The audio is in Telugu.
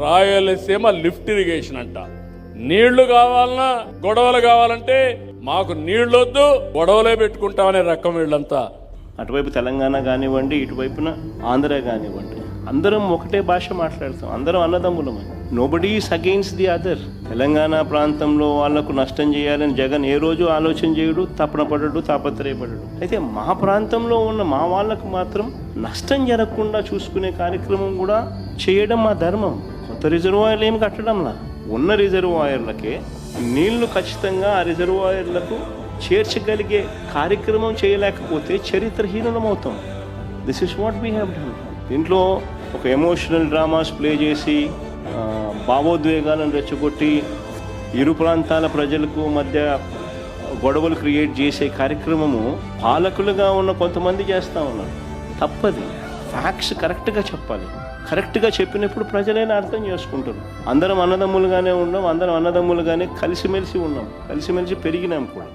రాయలసీమ లిఫ్ట్ ఇరిగేషన్ అంట. నీళ్లు కావాలన్నా గొడవలు కావాలంటే మాకు నీళ్ళొద్దు, గొడవలే పెట్టుకుంటామనే రకం వీళ్ళంతా. అటువైపు తెలంగాణ కానివ్వండి, ఇటువైపున ఆంధ్ర కానివ్వండి, అందరం ఒకటే భాష మాట్లాడతాం, అందరం అన్నదమ్ములమే. Nobody is against the other. Telangana ప్రాంతంలో వాళ్లకు నష్టం చేయాలని జగన్ ఏ రోజు ఆలోచన చేయడు, తపన పడడు, తాపత్రయపడడు. అయితే మా ప్రాంతంలో ఉన్న మా వాళ్ళకు మాత్రం నష్టం జరగకుండా చూసుకునే కార్యక్రమం కూడా చేయడం మా ధర్మం. కొత్త రిజర్వాయర్లు ఏమి కట్టడంలా, ఉన్న రిజర్వాయర్లకే నీళ్లు ఖచ్చితంగా ఆ రిజర్వాయర్లకు చేర్చగలిగే కార్యక్రమం చేయలేకపోతే చరిత్రహీనులమవుతాం. This is what we have done. దీంట్లో ఒక ఎమోషనల్ డ్రామాస్ ప్లే చేసి భావోద్వేగాలను రెచ్చగొట్టి ఇరు ప్రాంతాల ప్రజలకు మధ్య గొడవలు క్రియేట్ చేసే కార్యక్రమము పాలకులుగా ఉన్న కొంతమంది చేస్తూ ఉన్నారు. తప్పది. ఫ్యాక్ట్స్ కరెక్ట్గా చెప్పాలి. కరెక్ట్గా చెప్పినప్పుడు ప్రజలైనా అర్థం చేసుకుంటారు. అందరం అన్నదమ్ములుగానే ఉన్నాం, అందరం అన్నదమ్ములుగానే కలిసిమెలిసి ఉన్నాం, కలిసిమెలిసి పెరిగినాం కూడా.